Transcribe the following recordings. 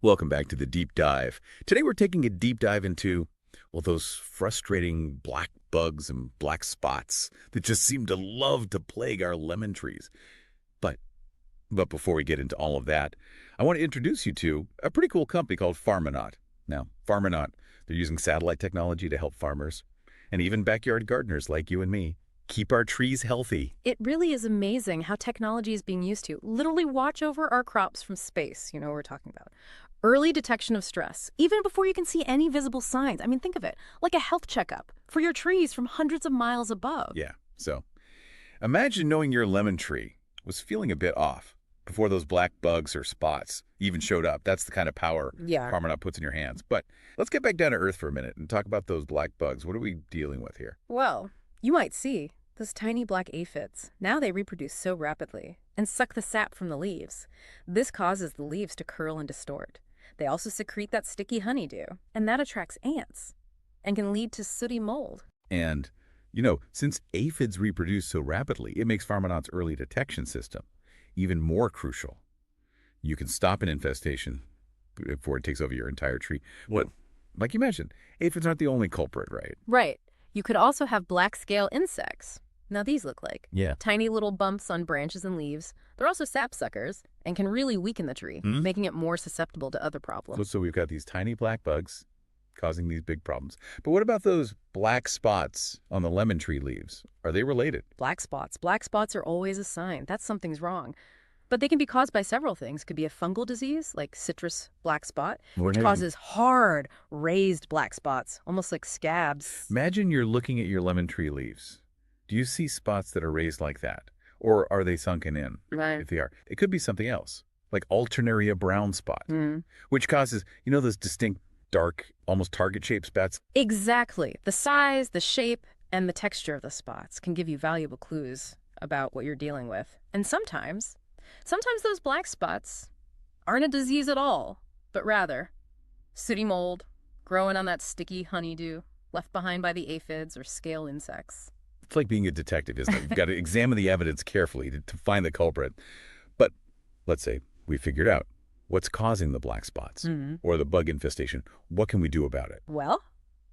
Welcome back to the Deep Dive. Today we're taking a deep dive into, well, those frustrating black bugs and black spots that just seem to love to plague our lemon trees. But before we get into all of that, I want to introduce you to a pretty cool company called Farminaut. Now, Farminaut, they're using satellite technology to help farmers and even backyard gardeners like you and me keep our trees healthy. It really is amazing how technology is being used to literally watch over our crops from space. You know what we're talking about. Early detection of stress, even before you can see any visible signs. I mean, think of it, like a health checkup for your trees from hundreds of miles above. Yeah, so imagine knowing your lemon tree was feeling a bit off before those black bugs or spots even showed up. That's the kind of power Farminaut puts in your hands. But let's get back down to earth for a minute and talk about those black bugs. What are we dealing with here? Well, you might see those tiny black aphids. Now they reproduce so rapidly and suck the sap from the leaves. This causes the leaves to curl and distort. They also secrete that sticky honeydew, and that attracts ants and can lead to sooty mold. And, since aphids reproduce so rapidly, it makes Farminaut's early detection system even more crucial. You can stop an infestation before it takes over your entire tree. But, like you mentioned, aphids aren't the only culprit, right? Right. You could also have black scale insects. Now these look like tiny little bumps on branches and leaves. They're also sapsuckers and can really weaken the tree, making it more susceptible to other problems. So we've got these tiny black bugs causing these big problems. But what about those black spots on the lemon tree leaves? Are they related? Black spots. Black spots are always a sign that something's wrong. But they can be caused by several things. Could be a fungal disease like citrus black spot, which causes hard, raised black spots, almost like scabs. Imagine you're looking at your lemon tree leaves. Do you see spots that are raised like that? Or are they sunken in? Right. If they are, it could be something else, like alternaria brown spot, which causes, those distinct, dark, almost target-shaped spots? Exactly. The size, the shape, and the texture of the spots can give you valuable clues about what you're dealing with. And sometimes those black spots aren't a disease at all, but rather sooty mold growing on that sticky honeydew left behind by the aphids or scale insects. It's like being a detective, isn't it? You've got to examine the evidence carefully to find the culprit. But let's say we figured out what's causing the black spots or the bug infestation. What can we do about it? Well,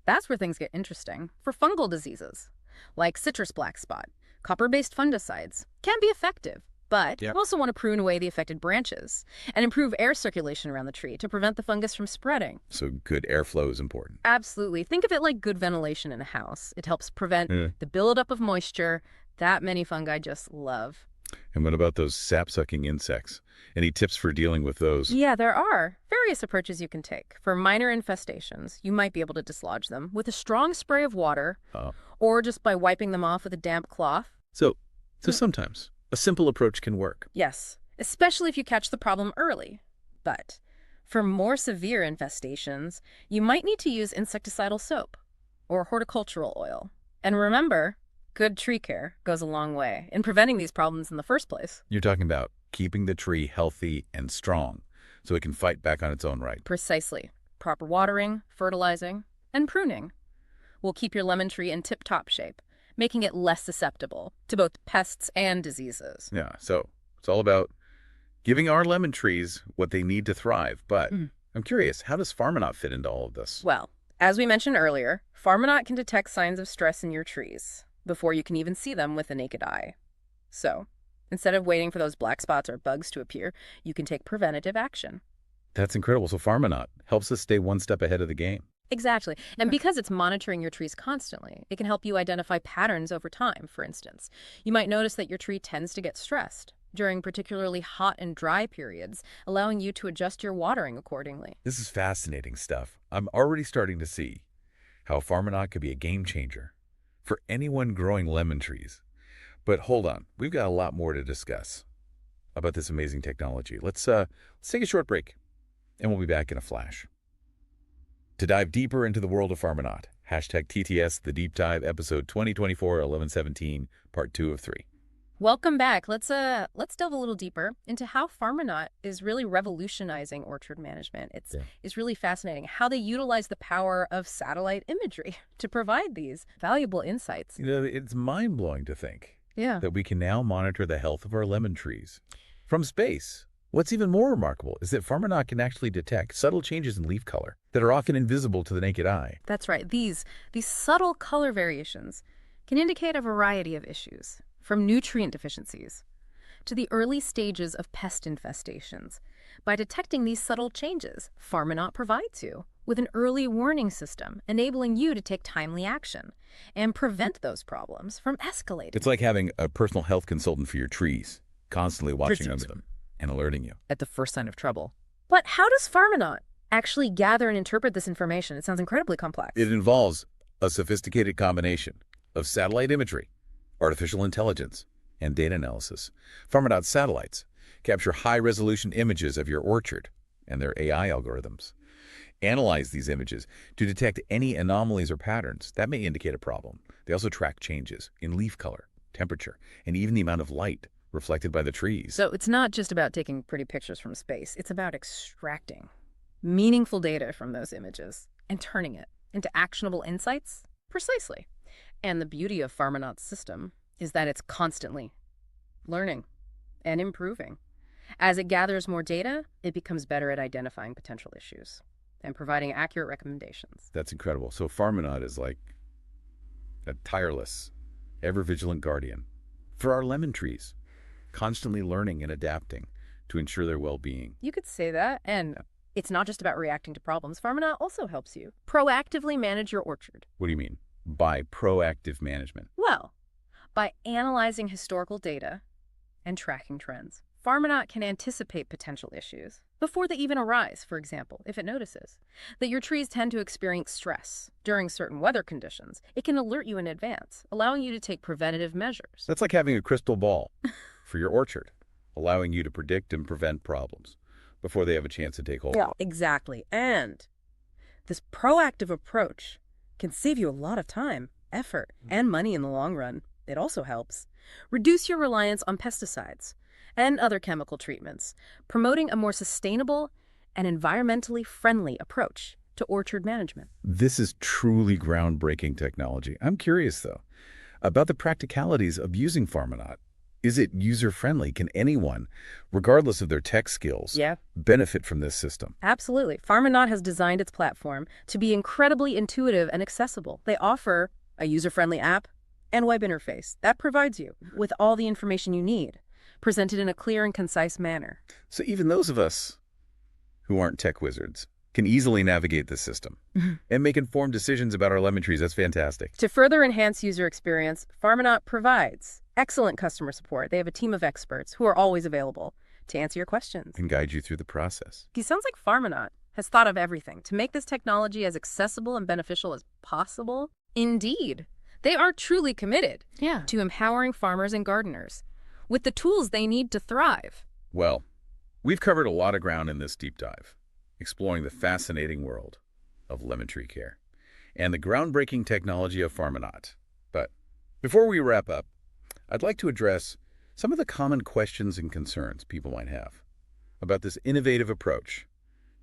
that's where things get interesting. For fungal diseases, like citrus black spot, copper-based fungicides can be effective. But you also want to prune away the affected branches and improve air circulation around the tree to prevent the fungus from spreading. So good airflow is important. Absolutely. Think of it like good ventilation in a house. It helps prevent the buildup of moisture that many fungi just love. And what about those sap-sucking insects? Any tips for dealing with those? Yeah, there are various approaches you can take. For minor infestations, you might be able to dislodge them with a strong spray of water or just by wiping them off with a damp cloth. So sometimes a simple approach can work. Yes, especially if you catch the problem early. But for more severe infestations, you might need to use insecticidal soap or horticultural oil. And remember, good tree care goes a long way in preventing these problems in the first place. You're talking about keeping the tree healthy and strong so it can fight back on its own right. Precisely. Proper watering, fertilizing, and pruning will keep your lemon tree in tip-top shape, making it less susceptible to both pests and diseases. Yeah, so it's all about giving our lemon trees what they need to thrive. But I'm curious, how does Farminaut fit into all of this? Well, as we mentioned earlier, Farminaut can detect signs of stress in your trees before you can even see them with the naked eye. So, instead of waiting for those black spots or bugs to appear, you can take preventative action. That's incredible. So Farminaut helps us stay one step ahead of the game. Exactly. And because it's monitoring your trees constantly, it can help you identify patterns over time, for instance. You might notice that your tree tends to get stressed during particularly hot and dry periods, allowing you to adjust your watering accordingly. This is fascinating stuff. I'm already starting to see how Farminaut could be a game changer for anyone growing lemon trees. But hold on, we've got a lot more to discuss about this amazing technology. Let's take a short break, and we'll be back in a flash. To dive deeper into the world of Farminaut, hashtag TTS The Deep Dive, episode 2024-11-17, part 2 of 3. Welcome back. Let's delve a little deeper into how Farminaut is really revolutionizing orchard management. It's really fascinating how they utilize the power of satellite imagery to provide these valuable insights. You know, it's mind-blowing to think that we can now monitor the health of our lemon trees from space What's even more remarkable is that Farminaut can actually detect subtle changes in leaf color that are often invisible to the naked eye. That's right. These subtle color variations can indicate a variety of issues, from nutrient deficiencies to the early stages of pest infestations. By detecting these subtle changes, Farminaut provides you with an early warning system, enabling you to take timely action and prevent those problems from escalating. It's like having a personal health consultant for your trees, constantly watching over them and alerting you At the first sign of trouble. But how does Farminaut actually gather and interpret this information? It sounds incredibly complex. It involves a sophisticated combination of satellite imagery, artificial intelligence, and data analysis. Farminaut satellites capture high-resolution images of your orchard and their AI algorithms. Analyze these images to detect any anomalies or patterns that may indicate a problem. They also track changes in leaf color, temperature, and even the amount of light reflected by the trees. So it's not just about taking pretty pictures from space. It's about extracting meaningful data from those images and turning it into actionable insights. Precisely. And the beauty of Farminaut's system is that it's constantly learning and improving. As it gathers more data, it becomes better at identifying potential issues and providing accurate recommendations. That's incredible. So Farminaut is like a tireless, ever-vigilant guardian for our lemon trees, constantly learning and adapting to ensure their well-being. You could say that, and it's not just about reacting to problems. Farminaut also helps you proactively manage your orchard. What do you mean by proactive management? Well, by analyzing historical data and tracking trends. Farminaut can anticipate potential issues before they even arise. For example, if it notices that your trees tend to experience stress during certain weather conditions, it can alert you in advance, allowing you to take preventative measures. That's like having a crystal ball for your orchard, allowing you to predict and prevent problems before they have a chance to take hold. Yeah, exactly. And this proactive approach can save you a lot of time, effort, and money in the long run. It also helps reduce your reliance on pesticides and other chemical treatments, promoting a more sustainable and environmentally friendly approach to orchard management. This is truly groundbreaking technology. I'm curious, though, about the practicalities of using Farminaut. Is it user-friendly? Can anyone, regardless of their tech skills, benefit from this system? Absolutely. Farminaut has designed its platform to be incredibly intuitive and accessible. They offer a user-friendly app and web interface that provides you with all the information you need, presented in a clear and concise manner. So even those of us who aren't tech wizards can easily navigate the system and make informed decisions about our lemon trees. That's fantastic. To further enhance user experience, Farminaut provides excellent customer support. They have a team of experts who are always available to answer your questions And guide you through the process. It sounds like Farminaut has thought of everything to make this technology as accessible and beneficial as possible. Indeed, they are truly committed to empowering farmers and gardeners with the tools they need to thrive. Well, we've covered a lot of ground in this deep dive, exploring the fascinating world of lemon tree care and the groundbreaking technology of Farminaut. But before we wrap up, I'd like to address some of the common questions and concerns people might have about this innovative approach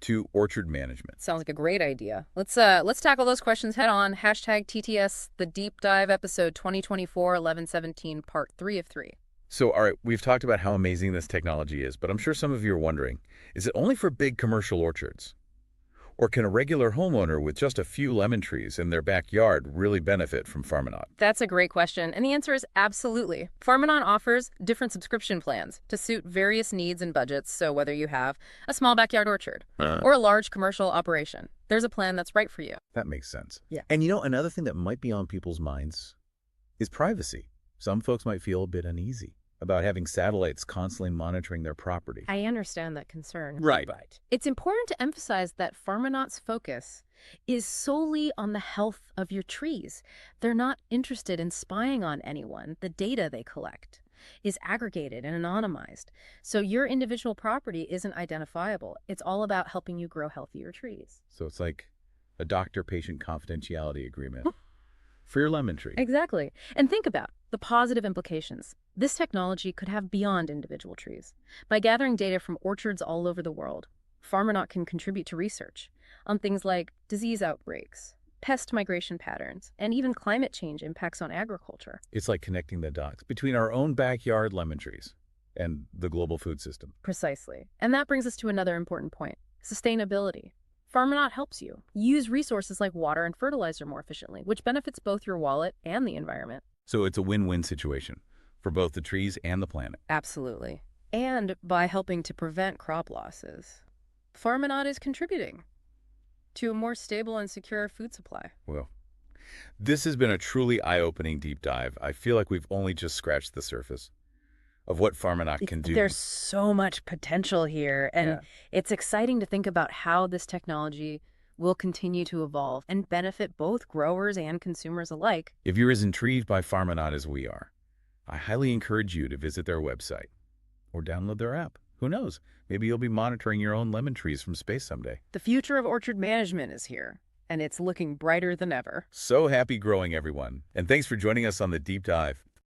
to orchard management. Sounds like a great idea. Let's tackle those questions head on. Hashtag TTS, the deep dive episode 2024-11-17, part 3 of 3. So, all right, we've talked about how amazing this technology is, but I'm sure some of you are wondering, is it only for big commercial orchards? Or can a regular homeowner with just a few lemon trees in their backyard really benefit from Farminaut? That's a great question, and the answer is absolutely. Farminaut offers different subscription plans to suit various needs and budgets, so whether you have a small backyard orchard or a large commercial operation, there's a plan that's right for you. That makes sense. Yeah. And you know, another thing that might be on people's minds is privacy. Some folks might feel a bit uneasy about having satellites constantly monitoring their property. I understand that concern. Right. It's important to emphasize that Farminaut's focus is solely on the health of your trees. They're not interested in spying on anyone. The data they collect is aggregated and anonymized, so your individual property isn't identifiable. It's all about helping you grow healthier trees. So it's like a doctor-patient confidentiality agreement for your lemon tree. Exactly. And think about the positive implications this technology could have beyond individual trees. By gathering data from orchards all over the world, Farminaut can contribute to research on things like disease outbreaks, pest migration patterns, and even climate change impacts on agriculture. It's like connecting the dots between our own backyard lemon trees and the global food system. Precisely. And that brings us to another important point, sustainability. Farminaut helps you use resources like water and fertilizer more efficiently, which benefits both your wallet and the environment. So it's a win-win situation for both the trees and the planet. Absolutely. And by helping to prevent crop losses, Farminaut is contributing to a more stable and secure food supply. Well, this has been a truly eye-opening deep dive. I feel like we've only just scratched the surface of what Farminaut can do. There's so much potential here, and Yeah. it's exciting to think about how this technology will continue to evolve and benefit both growers and consumers alike. If you're as intrigued by Farminaut as we are, I highly encourage you to visit their website or download their app. Who knows? Maybe you'll be monitoring your own lemon trees from space someday. The future of orchard management is here, and it's looking brighter than ever. So happy growing, everyone. And thanks for joining us on the deep dive.